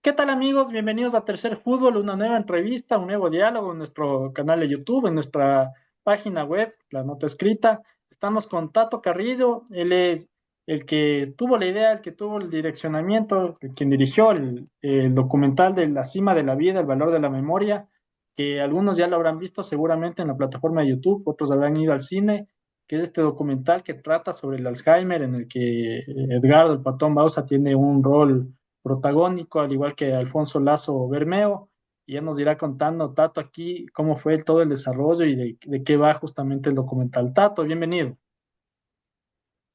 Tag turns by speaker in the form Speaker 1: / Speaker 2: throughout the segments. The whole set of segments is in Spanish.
Speaker 1: ¿Qué tal amigos? Bienvenidos a Tercer Fútbol, una nueva entrevista, un nuevo diálogo en nuestro canal de YouTube, en nuestra página web, La Nota Escrita. Estamos con Tato Carrillo, él es el que tuvo la idea, el que tuvo el direccionamiento, quien dirigió el documental de La Cima de la Vida, el valor de la memoria, que algunos ya lo habrán visto seguramente en la plataforma de YouTube, otros habrán ido al cine, que es este documental que trata sobre el Alzheimer, en el que Edgardo, el Patón Bausa, tiene un rol protagónico, al igual que Alfonso Lazo Bermeo, y ya nos irá contando Tato aquí cómo fue todo el desarrollo y de qué va justamente el documental. Tato, bienvenido.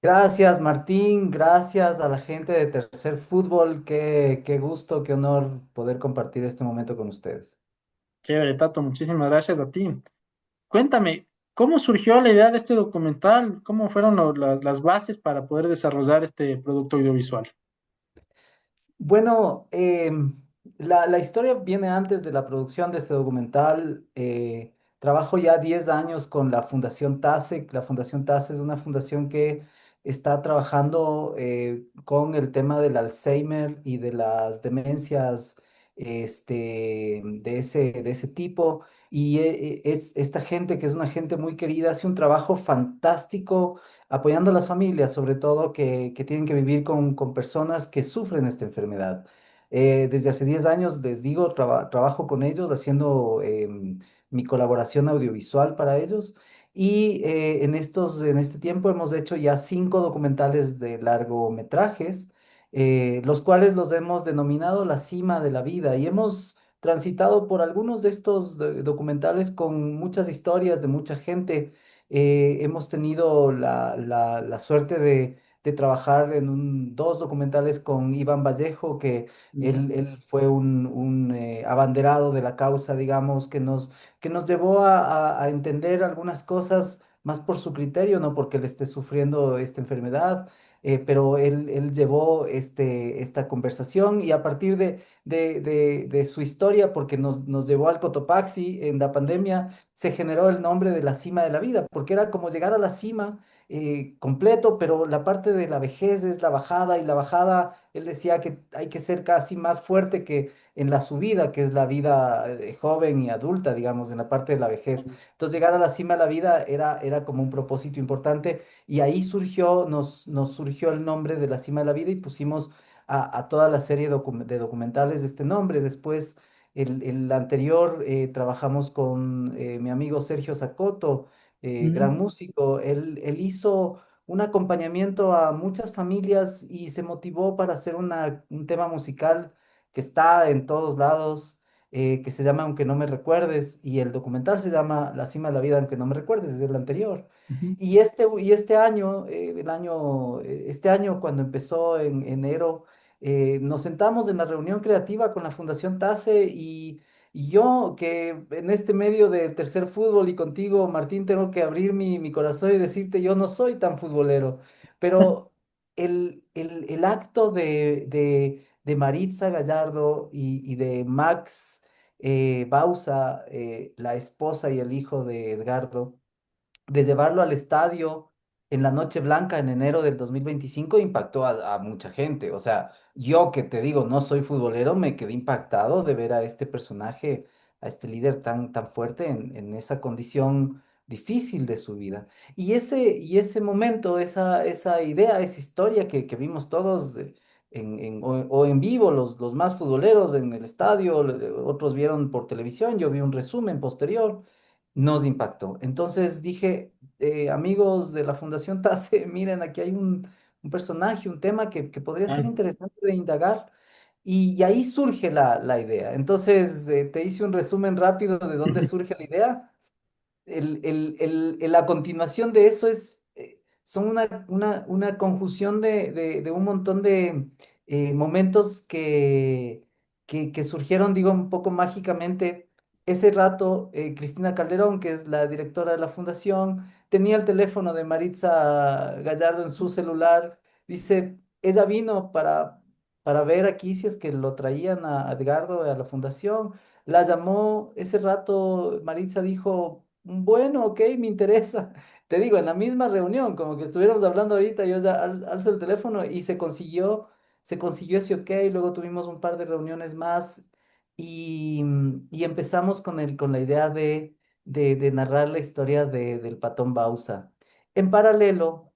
Speaker 2: Gracias, Martín. Gracias a la gente de Tercer Fútbol. Qué gusto, qué honor poder compartir este momento con ustedes.
Speaker 1: Chévere, Tato, muchísimas gracias a ti. Cuéntame, ¿cómo surgió la idea de este documental? ¿Cómo fueron las bases para poder desarrollar este producto audiovisual?
Speaker 2: Bueno, la historia viene antes de la producción de este documental. Trabajo ya 10 años con la Fundación TASEC. La Fundación TASEC es una fundación que está trabajando con el tema del Alzheimer y de las demencias de ese tipo. Y es esta gente, que es una gente muy querida, hace un trabajo fantástico apoyando a las familias, sobre todo que tienen que vivir con personas que sufren esta enfermedad. Desde hace 10 años, les digo, trabajo con ellos haciendo mi colaboración audiovisual para ellos. Y en este tiempo hemos hecho ya 5 documentales de largometrajes, los cuales los hemos denominado La Cima de la Vida. Y hemos transitado por algunos de estos documentales con muchas historias de mucha gente. Hemos tenido la suerte de trabajar en dos documentales con Iván Vallejo, que
Speaker 1: Ya.
Speaker 2: él fue un abanderado de la causa, digamos, que nos llevó a entender algunas cosas más por su criterio, no porque él esté sufriendo esta enfermedad. Pero él llevó esta conversación, y a partir de su historia, porque nos llevó al Cotopaxi en la pandemia, se generó el nombre de La Cima de la Vida, porque era como llegar a la cima completo, pero la parte de la vejez es la bajada, y la bajada, él decía que hay que ser casi más fuerte que en la subida, que es la vida joven y adulta, digamos, en la parte de la vejez. Entonces, llegar a la cima de la vida era como un propósito importante, y ahí nos surgió el nombre de La Cima de la Vida, y pusimos a toda la serie de documentales de este nombre. Después, el anterior, trabajamos con mi amigo Sergio Zacoto, gran
Speaker 1: Mm,
Speaker 2: músico. Él hizo un acompañamiento a muchas familias y se motivó para hacer un tema musical que está en todos lados, que se llama Aunque no me recuerdes, y el documental se llama La Cima de la Vida, Aunque no me recuerdes, es el anterior.
Speaker 1: ujú.
Speaker 2: Y este año, este año, cuando empezó en enero, nos sentamos en la reunión creativa con la Fundación TASE, y yo, que en este medio de Tercer Fútbol y contigo, Martín, tengo que abrir mi corazón y decirte, yo no soy tan futbolero, pero el acto de Maritza Gallardo y de Max Bausa, la esposa y el hijo de Edgardo, de llevarlo al estadio en la Noche Blanca en enero del 2025, impactó a mucha gente. O sea, yo, que te digo, no soy futbolero, me quedé impactado de ver a este personaje, a este líder tan fuerte en esa condición difícil de su vida. Y ese momento, esa idea, esa historia que vimos todos o en vivo, los más futboleros en el estadio, otros vieron por televisión, yo vi un resumen posterior, nos impactó. Entonces dije, amigos de la Fundación TASE, miren, aquí hay un personaje, un tema que podría ser
Speaker 1: Ah,
Speaker 2: interesante de indagar. Y ahí surge la idea. Entonces, te hice un resumen rápido de dónde surge la idea. La continuación de eso son una conjunción de un montón de momentos que surgieron, digo, un poco mágicamente. Ese rato, Cristina Calderón, que es la directora de la fundación, tenía el teléfono de Maritza Gallardo en su celular. Dice, ella vino para ver aquí si es que lo traían a Edgardo a la fundación. La llamó ese rato, Maritza dijo, bueno, ok, me interesa. Te digo, en la misma reunión, como que estuviéramos hablando ahorita, yo ya alzo el teléfono y se consiguió ese ok, luego tuvimos un par de reuniones más y empezamos con la idea de narrar la historia del Patón Bausa. En paralelo,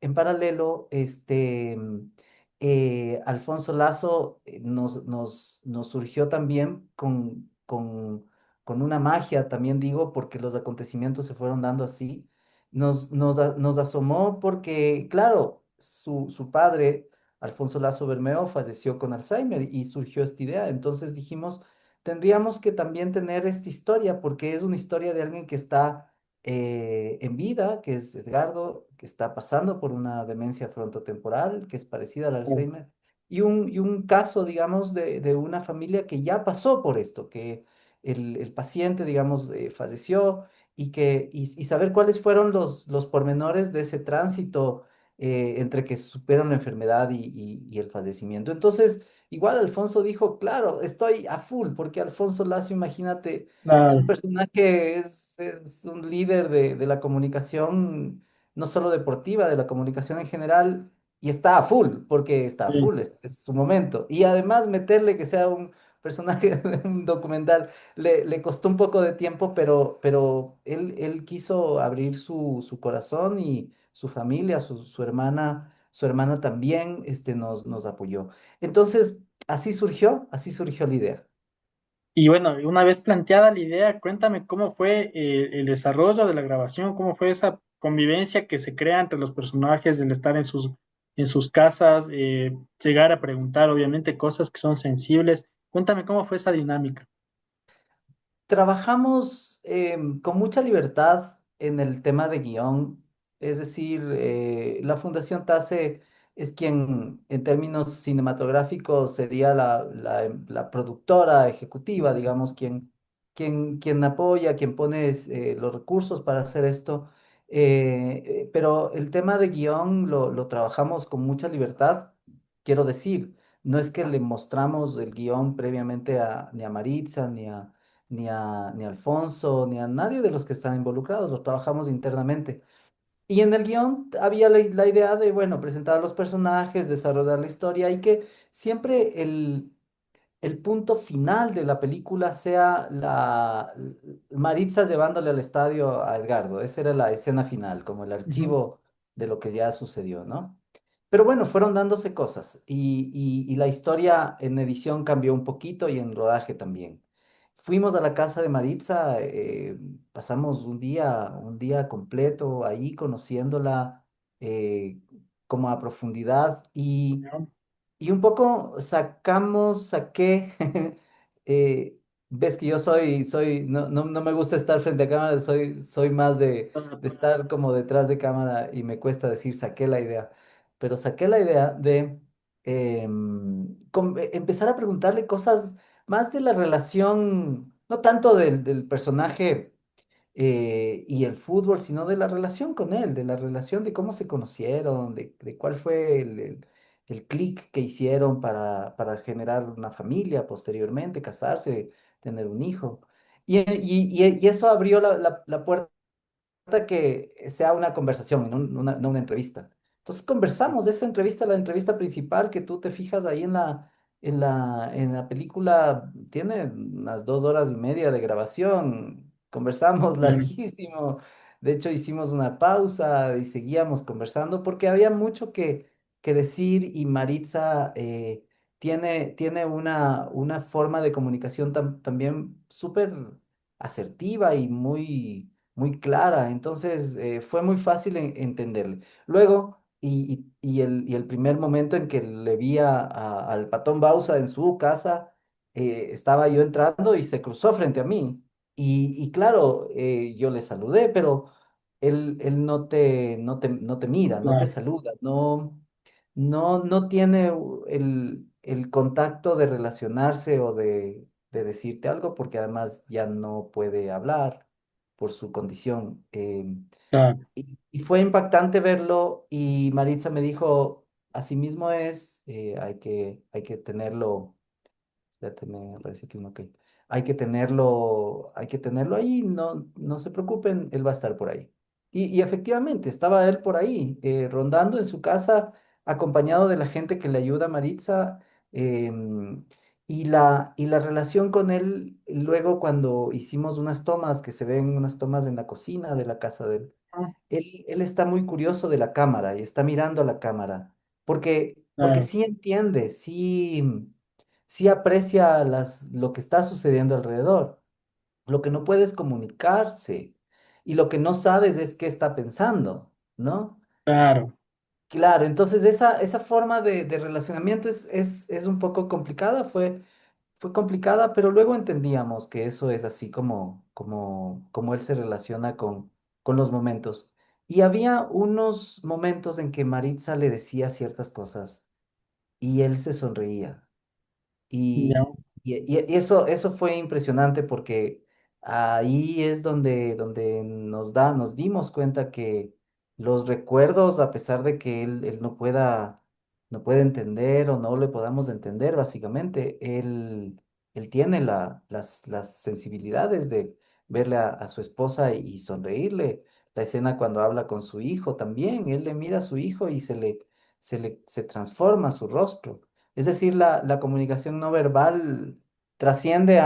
Speaker 2: Alfonso Lazo nos surgió también con una magia, también digo, porque los acontecimientos se fueron dando así. Nos asomó porque, claro, su padre, Alfonso Lazo Bermeo, falleció con Alzheimer y surgió esta idea. Entonces dijimos, tendríamos que también tener esta historia, porque es una historia de alguien que está en vida, que es Edgardo, que está pasando por una demencia frontotemporal, que es parecida al Alzheimer, y un caso, digamos, de una familia que ya pasó por esto, que el paciente, digamos, falleció y saber cuáles fueron los pormenores de ese tránsito entre que superan la enfermedad y el fallecimiento. Entonces, igual Alfonso dijo, claro, estoy a full, porque Alfonso Lazo, imagínate, es un
Speaker 1: Claro,
Speaker 2: personaje, es un líder de la comunicación, no solo deportiva, de la comunicación en general, y está a full, porque está a
Speaker 1: sí.
Speaker 2: full, es su momento. Y además meterle que sea un personaje de un documental le costó un poco de tiempo, pero él quiso abrir su corazón y su familia, su hermana también nos apoyó. Entonces, así surgió la idea.
Speaker 1: Y bueno, una vez planteada la idea, cuéntame cómo fue el desarrollo de la grabación, cómo fue esa convivencia que se crea entre los personajes, del estar en sus casas, llegar a preguntar, obviamente, cosas que son sensibles. Cuéntame cómo fue esa dinámica.
Speaker 2: Trabajamos con mucha libertad en el tema de guión, es decir, la Fundación TASE es quien en términos cinematográficos sería la productora ejecutiva, digamos, quien apoya, quien pone los recursos para hacer esto. Pero el tema de guión lo trabajamos con mucha libertad, quiero decir, no es que le mostramos el guión previamente ni a Maritza, ni a Alfonso, ni a nadie de los que están involucrados, lo trabajamos internamente. Y en el guión había la idea de, bueno, presentar a los personajes, desarrollar la historia y que siempre el punto final de la película sea Maritza llevándole al estadio a Edgardo. Esa era la escena final, como el
Speaker 1: Ujú.
Speaker 2: archivo de lo que ya sucedió, ¿no? Pero bueno, fueron dándose cosas y la historia en edición cambió un poquito y en rodaje también. Fuimos a la casa de Maritza, pasamos un día completo ahí conociéndola como a profundidad y un poco saqué, eh, ves que yo no me gusta estar frente a cámara, soy más de estar como detrás de cámara y me cuesta decir saqué la idea, pero saqué la idea de empezar a preguntarle cosas más de la relación, no tanto del personaje y el fútbol, sino de la relación con él, de la relación de cómo se conocieron, de cuál fue el clic que hicieron para generar una familia posteriormente, casarse, tener un hijo. Y eso abrió la puerta que sea una conversación, no una entrevista. Entonces conversamos de esa entrevista, la entrevista principal que tú te fijas ahí en la película, tiene unas 2 horas y media de grabación. Conversamos
Speaker 1: Claro,
Speaker 2: larguísimo. De hecho, hicimos una pausa y seguíamos conversando porque había mucho que decir y Maritza tiene una forma de comunicación también súper asertiva y muy clara, entonces fue muy fácil entenderle. Luego, y el primer momento en que le vi al Patón Bausa en su casa, estaba yo entrando y se cruzó frente a mí. Y claro, yo le saludé, pero él no te mira, no te
Speaker 1: claro,
Speaker 2: saluda, no tiene el contacto de relacionarse o de decirte algo, porque además ya no puede hablar por su condición.
Speaker 1: claro,
Speaker 2: Y fue impactante verlo y Maritza me dijo, así mismo es, hay que tenerlo. Espérate, me parece que un ok. Hay que tenerlo ahí, no se preocupen, él va a estar por ahí. Y efectivamente, estaba él por ahí, rondando en su casa, acompañado de la gente que le ayuda a Maritza. Em, y la relación con él, luego cuando hicimos unas tomas, que se ven unas tomas en la cocina de la casa de él,
Speaker 1: Ah,
Speaker 2: él está muy curioso de la cámara y está mirando a la cámara, porque
Speaker 1: claro,
Speaker 2: sí entiende, sí aprecia lo que está sucediendo alrededor. Lo que no puedes comunicarse y lo que no sabes es qué está pensando, ¿no?
Speaker 1: claro.
Speaker 2: Claro, entonces esa forma de relacionamiento es un poco complicada, fue complicada, pero luego entendíamos que eso es así como él se relaciona con los momentos. Y había unos momentos en que Maritza le decía ciertas cosas y él se sonreía.
Speaker 1: Ya.
Speaker 2: Y eso fue impresionante porque ahí es donde nos dimos cuenta que los recuerdos, a pesar de que él no puede entender o no le podamos entender, básicamente, él tiene las sensibilidades de verle a su esposa y sonreírle. La escena cuando habla con su hijo también, él le mira a su hijo y se transforma su rostro. Es decir, la comunicación no verbal trasciende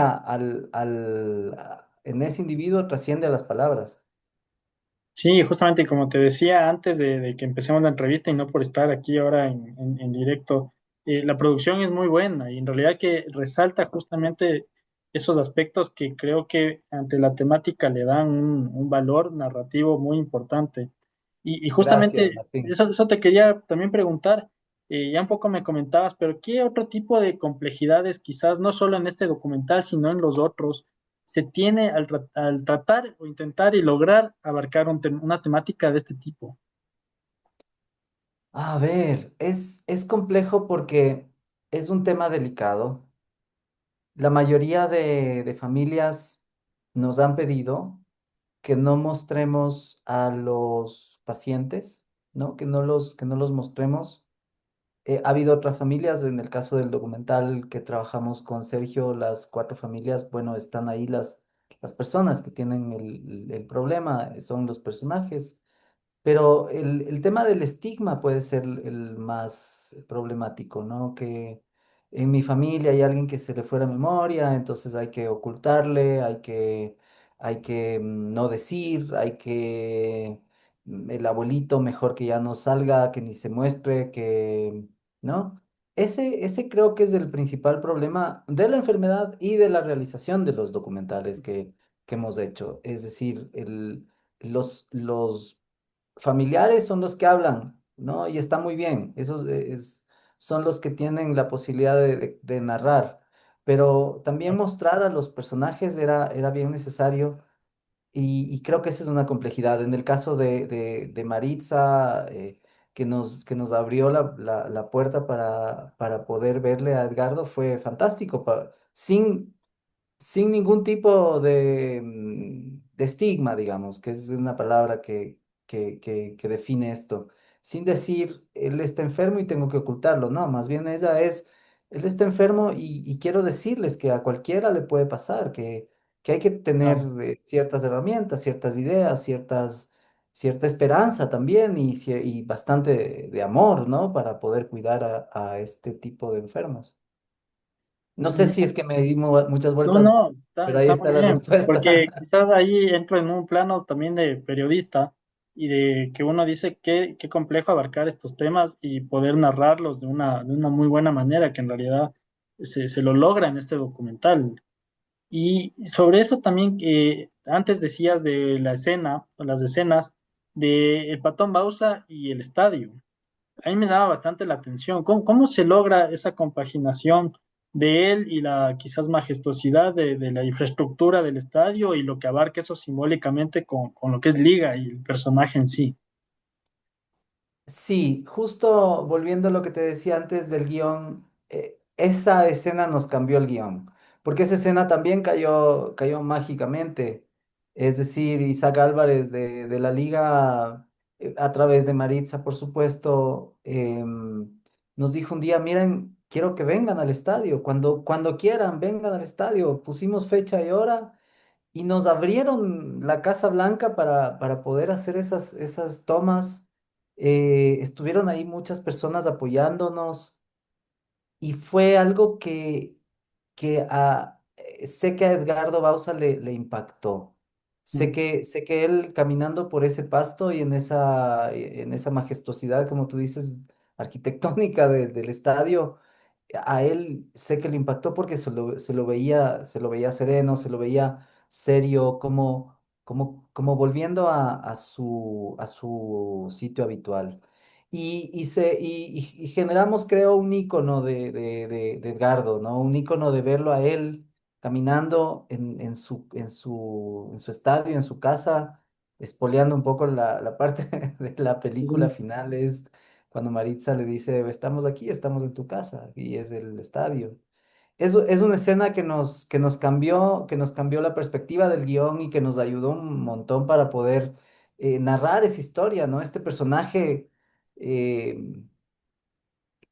Speaker 2: en ese individuo trasciende a las palabras.
Speaker 1: Sí, justamente como te decía antes de que empecemos la entrevista y no por estar aquí ahora en directo, la producción es muy buena y en realidad que resalta justamente esos aspectos que creo que ante la temática le dan un valor narrativo muy importante. Y
Speaker 2: Gracias,
Speaker 1: justamente
Speaker 2: Martín.
Speaker 1: eso te quería también preguntar, ya un poco me comentabas, pero ¿qué otro tipo de complejidades, quizás no solo en este documental, sino en los otros, se tiene al tratar o intentar y lograr abarcar una temática de este tipo?
Speaker 2: A ver, es complejo porque es un tema delicado. La mayoría de familias nos han pedido que no mostremos a los pacientes, ¿no? Que no los mostremos. Ha habido otras familias, en el caso del documental que trabajamos con Sergio, las cuatro familias, bueno, están ahí las personas que tienen el problema, son los personajes. Pero el tema del estigma puede ser el más problemático, ¿no? Que en mi familia hay alguien que se le fue la memoria, entonces hay que ocultarle, hay que no decir, el abuelito mejor que ya no salga, que ni se muestre, ¿no? Ese creo que es el principal problema de la enfermedad y de la realización de los documentales que hemos hecho. Es decir, los familiares son los que hablan, ¿no? Y está muy bien, son los que tienen la posibilidad de narrar, pero también mostrar a los personajes era bien necesario y creo que esa es una complejidad. En el caso de Maritza, que nos abrió la puerta para poder verle a Edgardo, fue fantástico, sin ningún tipo de estigma, digamos, que es una palabra que define esto, sin decir, él está enfermo y tengo que ocultarlo, no, más bien él está enfermo y quiero decirles que a cualquiera le puede pasar, que hay que tener
Speaker 1: Claro.
Speaker 2: ciertas herramientas, ciertas ideas, cierta esperanza también y bastante de amor, ¿no? Para poder cuidar a este tipo de enfermos. No sé si es que me di muchas
Speaker 1: No,
Speaker 2: vueltas,
Speaker 1: no,
Speaker 2: pero ahí
Speaker 1: está muy
Speaker 2: está la
Speaker 1: bien, porque
Speaker 2: respuesta.
Speaker 1: quizás ahí entro en un plano también de periodista y de que uno dice qué complejo abarcar estos temas y poder narrarlos de una muy buena manera, que en realidad se lo logra en este documental. Y sobre eso también, antes decías de la escena, o las escenas de el Patón Bausa y el estadio. A mí me llama bastante la atención. ¿Cómo se logra esa compaginación de él y la quizás majestuosidad de la infraestructura del estadio y lo que abarca eso simbólicamente con lo que es Liga y el personaje en sí?
Speaker 2: Sí, justo volviendo a lo que te decía antes del guión, esa escena nos cambió el guión, porque esa escena también cayó mágicamente. Es decir, Isaac Álvarez de la Liga, a través de Maritza, por supuesto, nos dijo un día, miren, quiero que vengan al estadio, cuando quieran, vengan al estadio. Pusimos fecha y hora y nos abrieron la Casa Blanca para poder hacer esas tomas. Estuvieron ahí muchas personas apoyándonos y fue algo sé que a Edgardo Bauza le impactó.
Speaker 1: mm,
Speaker 2: Sé que él caminando por ese pasto y en esa majestuosidad, como tú dices, arquitectónica del estadio, a él sé que le impactó porque se lo veía sereno, se lo veía serio, como volviendo a su sitio habitual. Y generamos, creo, un ícono de Edgardo, ¿no? Un ícono de verlo a él caminando en su estadio, en su casa, espoleando un poco la parte de la película
Speaker 1: sí,
Speaker 2: final, es cuando Maritza le dice, estamos aquí, estamos en tu casa, y es el estadio. Es una escena que nos cambió la perspectiva del guión y que nos ayudó un montón para poder narrar esa historia, ¿no? Este personaje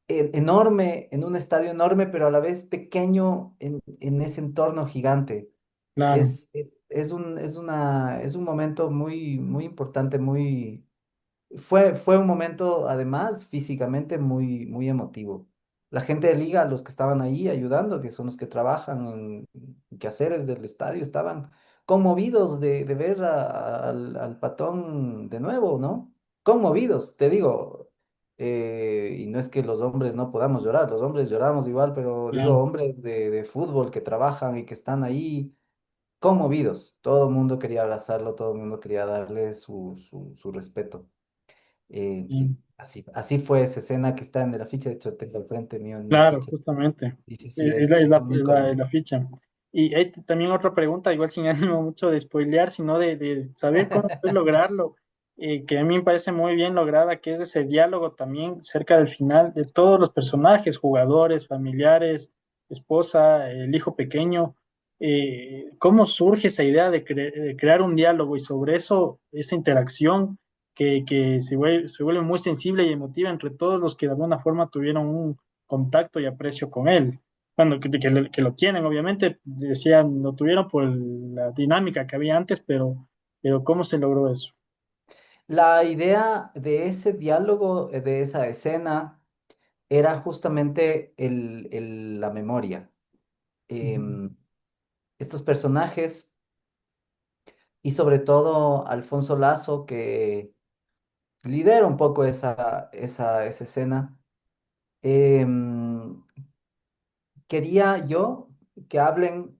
Speaker 2: eh, enorme, en un estadio enorme, pero a la vez pequeño en ese entorno gigante.
Speaker 1: claro,
Speaker 2: Es un momento muy, muy importante, fue un momento, además, físicamente muy, muy emotivo. La gente de Liga, los que estaban ahí ayudando, que son los que trabajan en quehaceres del estadio, estaban conmovidos de ver al Patón de nuevo, ¿no? Conmovidos, te digo. Y no es que los hombres no podamos llorar, los hombres lloramos igual, pero digo,
Speaker 1: claro,
Speaker 2: hombres de fútbol que trabajan y que están ahí conmovidos. Todo el mundo quería abrazarlo, todo el mundo quería darle su respeto.
Speaker 1: sí.
Speaker 2: Sí, así fue esa escena que está en el afiche, de hecho tengo al frente mío en mi
Speaker 1: Claro,
Speaker 2: afiche.
Speaker 1: justamente.
Speaker 2: Y sí, sí,
Speaker 1: Es
Speaker 2: es,
Speaker 1: la, es
Speaker 2: es
Speaker 1: la,
Speaker 2: un
Speaker 1: es la-
Speaker 2: ícono.
Speaker 1: es la ficha. Y hay también otra pregunta, igual sin ánimo mucho de spoilear, sino de saber cómo puedes lograrlo, que a mí me parece muy bien lograda, que es ese diálogo también cerca del final de todos los personajes, jugadores, familiares, esposa, el hijo pequeño. ¿Cómo surge esa idea de crear un diálogo y sobre eso, esa interacción que se vuelve muy sensible y emotiva entre todos los que de alguna forma tuvieron un contacto y aprecio con él? Bueno, que lo tienen, obviamente, decían, lo tuvieron por la dinámica que había antes, pero ¿cómo se logró eso?
Speaker 2: La idea de ese diálogo, de esa escena, era justamente la memoria.
Speaker 1: Ujú,
Speaker 2: Em, Estos personajes y sobre todo Alfonso Lazo, que lidera un poco esa escena. em, Quería yo que hablen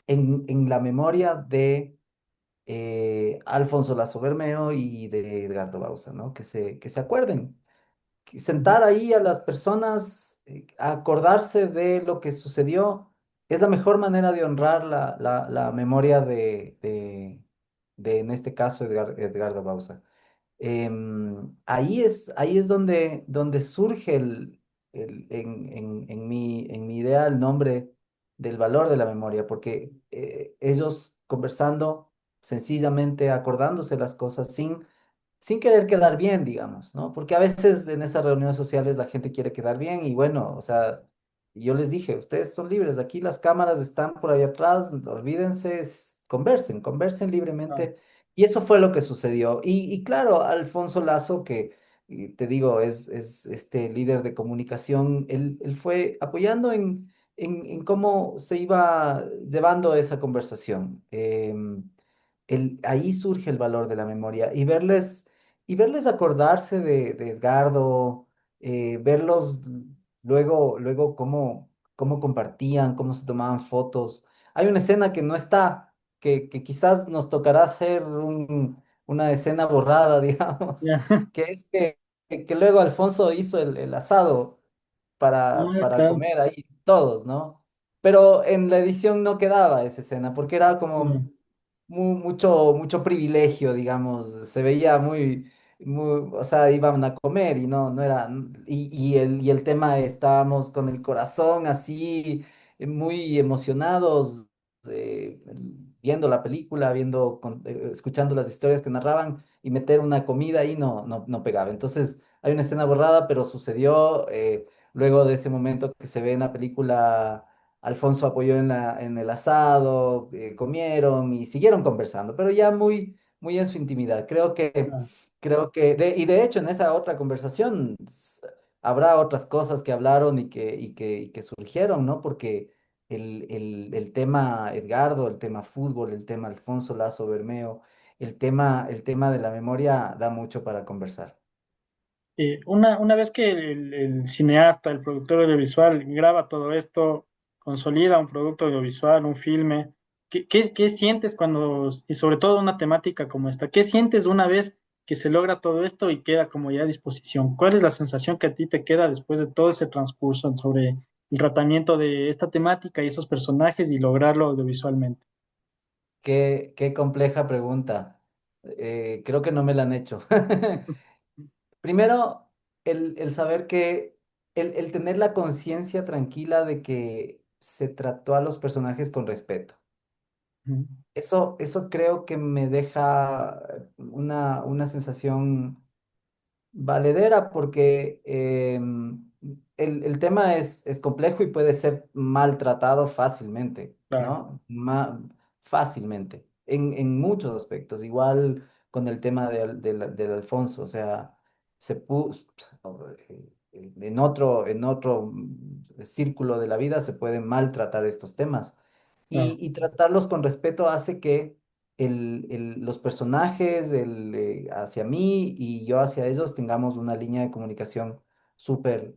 Speaker 2: en la memoria de Alfonso Lazo Bermeo y de Edgardo Bauza, ¿no? Que se acuerden, que
Speaker 1: ujú,
Speaker 2: sentar ahí a las personas, a acordarse de lo que sucedió, es la mejor manera de honrar la memoria en este caso, Edgardo Bauza. Ahí es donde surge en mi idea el nombre del valor de la memoria, porque ellos conversando, sencillamente acordándose las cosas sin querer quedar bien, digamos, ¿no? Porque a veces en esas reuniones sociales la gente quiere quedar bien y bueno, o sea, yo les dije, ustedes son libres, aquí las cámaras están por ahí atrás, olvídense, conversen
Speaker 1: ah,
Speaker 2: libremente. Y eso fue lo que sucedió. Y claro, Alfonso Lazo, que te digo, es este líder de comunicación, él fue apoyando en cómo se iba llevando esa conversación. Ahí surge el valor de la memoria y verles acordarse de Edgardo, verlos luego cómo compartían, cómo se tomaban fotos. Hay una escena que no está, que quizás nos tocará hacer una escena borrada, digamos,
Speaker 1: ya,
Speaker 2: que es que luego Alfonso hizo el asado para
Speaker 1: claro,
Speaker 2: comer ahí todos, ¿no? Pero en la edición no quedaba esa escena, porque era como
Speaker 1: claro,
Speaker 2: mucho privilegio, digamos, se veía o sea, iban a comer y no era, y el tema estábamos con el corazón así, muy emocionados, eh, viendo la película, escuchando las historias que narraban y meter una comida ahí no pegaba. Entonces, hay una escena borrada, pero sucedió, luego de ese momento que se ve en la película. Alfonso apoyó en el asado, comieron y siguieron conversando, pero ya muy, muy en su intimidad. Creo que,
Speaker 1: claro,
Speaker 2: creo que, y de hecho en esa otra conversación habrá otras cosas que hablaron y que surgieron, ¿no? Porque el tema Edgardo, el tema fútbol, el tema Alfonso Lazo Bermeo, el tema de la memoria da mucho para conversar.
Speaker 1: Una vez que el cineasta, el productor audiovisual graba todo esto, consolida un producto audiovisual, un filme, ¿qué sientes cuando, y sobre todo una temática como esta, qué sientes una vez que se logra todo esto y queda como ya a disposición? ¿Cuál es la sensación que a ti te queda después de todo ese transcurso sobre el tratamiento de esta temática y esos personajes y lograrlo audiovisualmente?
Speaker 2: Qué compleja pregunta. Creo que no me la han hecho. Primero, el saber que, el tener la conciencia tranquila de que se trató a los personajes con respeto.
Speaker 1: Ujú.
Speaker 2: Eso creo que me deja una sensación valedera porque el tema es complejo y puede ser maltratado fácilmente,
Speaker 1: Claro,
Speaker 2: ¿no? Fácilmente, en muchos aspectos. Igual con el tema del Alfonso, o sea, se puso en otro círculo de la vida se pueden maltratar estos temas.
Speaker 1: claro.
Speaker 2: Y tratarlos con respeto hace que los personajes hacia mí y yo hacia ellos tengamos una línea de comunicación súper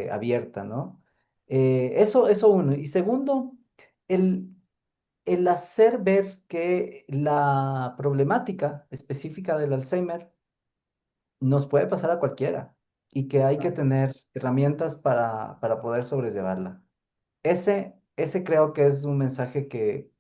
Speaker 2: abierta, ¿no? Eso uno. Y segundo, el, el hacer ver que la problemática específica del Alzheimer nos puede pasar a cualquiera y que hay que
Speaker 1: Claro.
Speaker 2: tener herramientas para poder sobrellevarla. Ese creo que es un mensaje que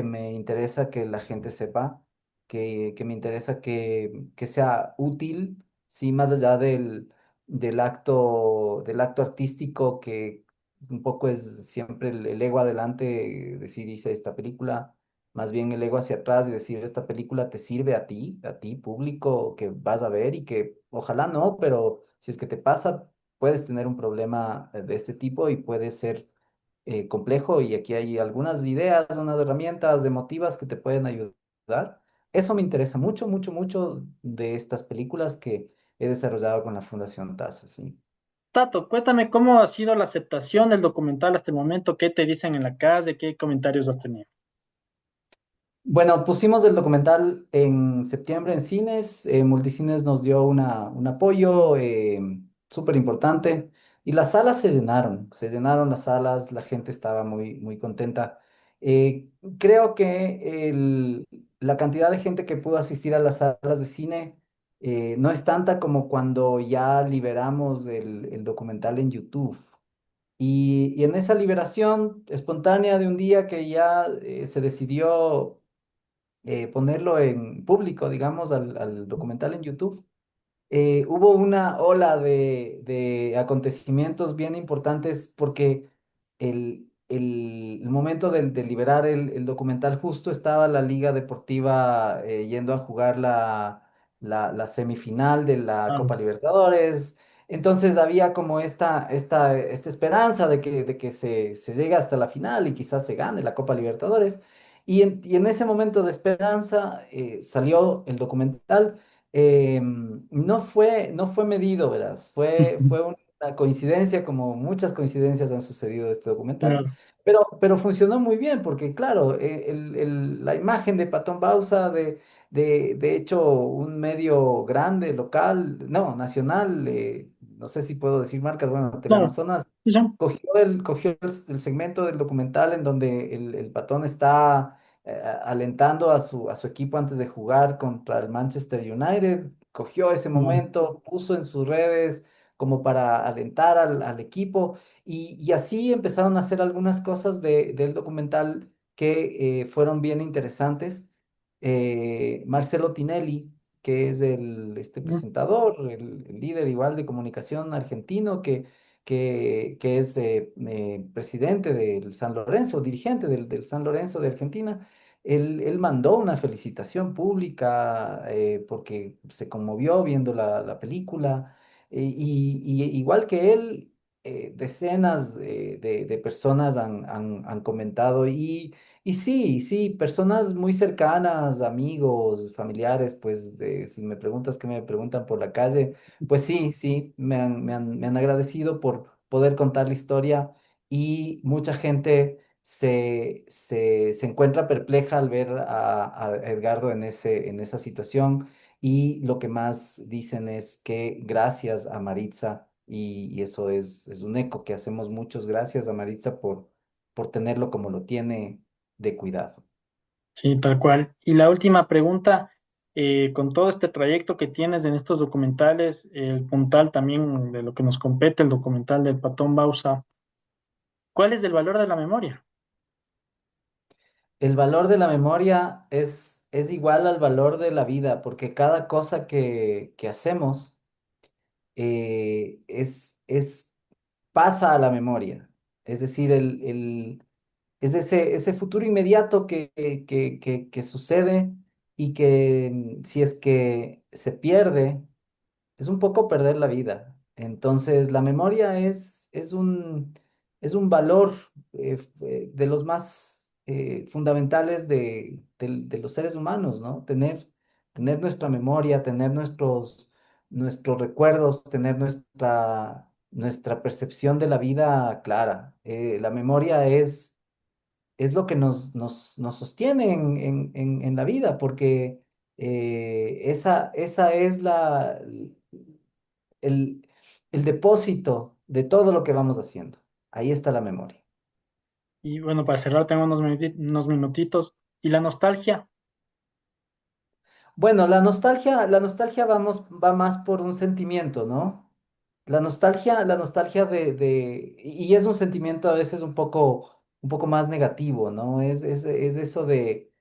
Speaker 2: me interesa que la gente sepa, que me interesa que sea útil, sí, más allá del acto artístico que un poco es siempre el ego adelante, decir, hice esta película, más bien el ego hacia atrás y decir, esta película te sirve a ti, público, que vas a ver y que ojalá no, pero si es que te pasa, puedes tener un problema de este tipo y puede ser complejo y aquí hay algunas ideas, unas herramientas emotivas que te pueden ayudar. Eso me interesa mucho, mucho, mucho de estas películas que he desarrollado con la Fundación TASA, sí.
Speaker 1: Tato, cuéntame cómo ha sido la aceptación del documental hasta el momento, qué te dicen en la calle, qué comentarios has tenido.
Speaker 2: Bueno, pusimos el documental en septiembre en cines. Multicines nos dio un apoyo súper importante y las salas se llenaron las salas, la gente estaba muy contenta. Eh, Creo que la cantidad de gente que pudo asistir a las salas de cine no es tanta como cuando ya liberamos el documental en YouTube. Y en esa liberación espontánea de un día que ya se decidió ponerlo en público, digamos, al documental en YouTube, hubo una ola de acontecimientos bien importantes porque el momento de liberar el documental justo estaba la Liga Deportiva yendo a jugar la semifinal de la
Speaker 1: Ah,
Speaker 2: Copa Libertadores. Entonces había como esta esperanza de que se llegue hasta la final y quizás se gane la Copa Libertadores. Y en ese momento de esperanza salió el documental. No fue medido, verás, fue una coincidencia, como muchas coincidencias han sucedido de este documental,
Speaker 1: claro,
Speaker 2: pero funcionó muy bien, porque claro, la imagen de Patón Bausa, de hecho, un medio grande, local, no, nacional, no sé si puedo decir marcas, bueno,
Speaker 1: claro.
Speaker 2: Teleamazonas,
Speaker 1: Sí, sí.
Speaker 2: cogió el segmento del documental en donde el Patón está alentando a su equipo antes de jugar contra el Manchester United, cogió ese
Speaker 1: No,
Speaker 2: momento, puso en sus redes como para alentar al equipo y así empezaron a hacer algunas cosas del documental que fueron bien interesantes. Marcelo Tinelli, que es este
Speaker 1: no,
Speaker 2: presentador, el líder igual de comunicación argentino, que es presidente del San Lorenzo, dirigente del San Lorenzo de Argentina. Él mandó una felicitación pública porque se conmovió viendo la película. Y igual que él, decenas de personas han comentado y sí, sí, personas muy cercanas, amigos, familiares, pues si me preguntas que me preguntan por la calle, pues sí, sí, me han agradecido por poder contar la historia y mucha gente se encuentra perpleja al ver a Edgardo en esa situación y lo que más dicen es que gracias a Maritza, y eso es un eco que hacemos muchos, gracias a Maritza por tenerlo como lo tiene de cuidado.
Speaker 1: Sí, tal cual. Y la última pregunta, con todo este trayecto que tienes en estos documentales, el puntal también de lo que nos compete, el documental del Patón Bausa, ¿cuál es el valor de la memoria?
Speaker 2: El valor de la memoria es igual al valor de la vida, porque cada cosa que hacemos pasa a la memoria. Es decir, es ese futuro inmediato que sucede y que si es que se pierde, es un poco perder la vida. Entonces, la memoria es un valor de los más fundamentales de los seres humanos, ¿no? Tener nuestra memoria, tener nuestros recuerdos, tener nuestra percepción de la vida clara. La memoria es lo que nos sostiene en la vida, porque esa es el, el depósito de todo lo que vamos haciendo. Ahí está la memoria.
Speaker 1: Y bueno, para cerrar, tengo unos minutitos. ¿Y la nostalgia?
Speaker 2: Bueno, la nostalgia va más por un sentimiento, ¿no? La nostalgia y es un sentimiento a veces un poco más negativo, ¿no? Es eso de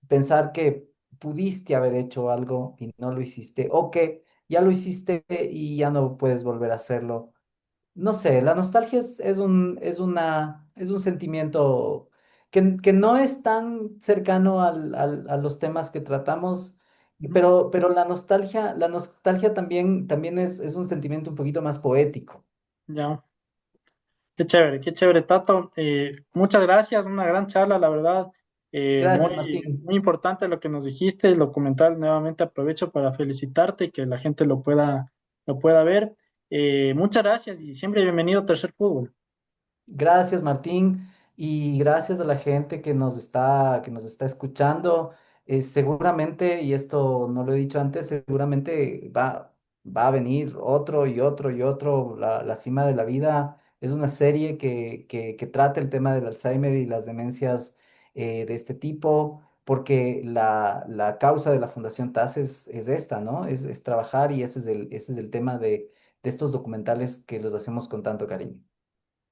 Speaker 2: pensar que pudiste haber hecho algo y no lo hiciste, o que ya lo hiciste y ya no puedes volver a hacerlo. No sé, la nostalgia es un sentimiento que no es tan cercano a los temas que tratamos,
Speaker 1: Ujú.
Speaker 2: pero la nostalgia también es un sentimiento un poquito más poético.
Speaker 1: Ya, qué chévere, Tato. Muchas gracias, una gran charla, la verdad.
Speaker 2: Gracias,
Speaker 1: Muy
Speaker 2: Martín.
Speaker 1: importante lo que nos dijiste, el documental. Nuevamente aprovecho para felicitarte y que la gente lo pueda ver. Muchas gracias y siempre bienvenido a Tercer Fútbol.
Speaker 2: Gracias, Martín, y gracias a la gente que nos está escuchando. Seguramente, y esto no lo he dicho antes, seguramente va a venir otro y otro y otro. La cima de la vida es una serie que trata el tema del Alzheimer y las demencias de este tipo, porque la causa de la Fundación TAS es esta, ¿no? Es trabajar y ese es el tema de estos documentales que los hacemos con tanto cariño.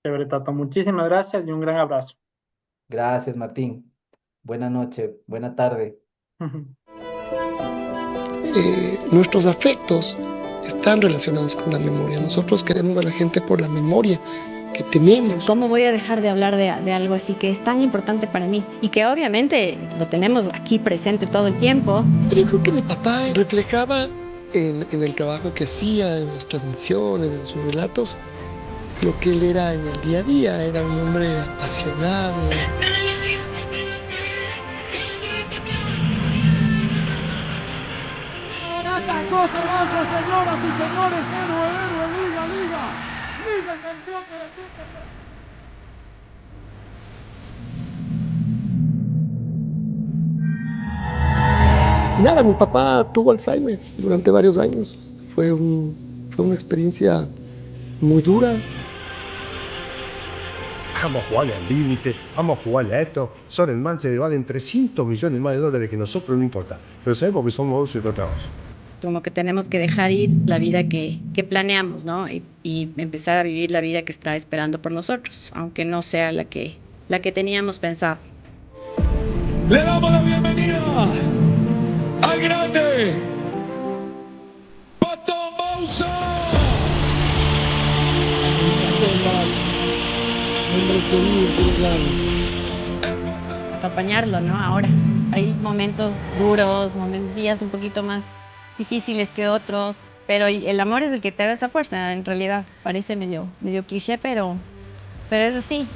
Speaker 1: Chévere, Tato. Muchísimas gracias y un gran abrazo.
Speaker 2: Gracias, Martín. Buena noche, buena tarde.
Speaker 3: Nuestros afectos están relacionados con la memoria. Nosotros queremos a la gente por la memoria que tenemos.
Speaker 4: ¿Cómo voy a dejar de hablar de algo así que es tan importante para mí? Y que obviamente lo tenemos aquí presente todo el tiempo.
Speaker 3: Pero yo creo que mi papá reflejaba en el trabajo que hacía, en las transmisiones, en sus relatos, lo que él era en el día a día. Era un hombre apasionado.
Speaker 5: Atacó Ceballos, señoras y señores, héroe, héroe, liga, liga, liga campeón de la Copa.
Speaker 3: Y nada, mi papá tuvo Alzheimer durante varios años. Fue una experiencia muy dura.
Speaker 6: Vamos a jugarle al límite, vamos a jugarle a esto. Son el Manchester valen 300 millones más de dólares que nosotros, no importa. Pero sabemos que somos dos y tratamos.
Speaker 4: Como que tenemos que dejar ir la vida que planeamos, ¿no? Y empezar a vivir la vida que está esperando por nosotros, aunque no sea la que teníamos pensado.
Speaker 5: Le damos la bienvenida al grande Patón Bausa.
Speaker 4: Acompañarlo, ¿no? Ahora. Hay momentos duros, días un poquito más difíciles que otros, Pero el amor es el que te da esa fuerza, en realidad. Parece medio cliché, pero es así.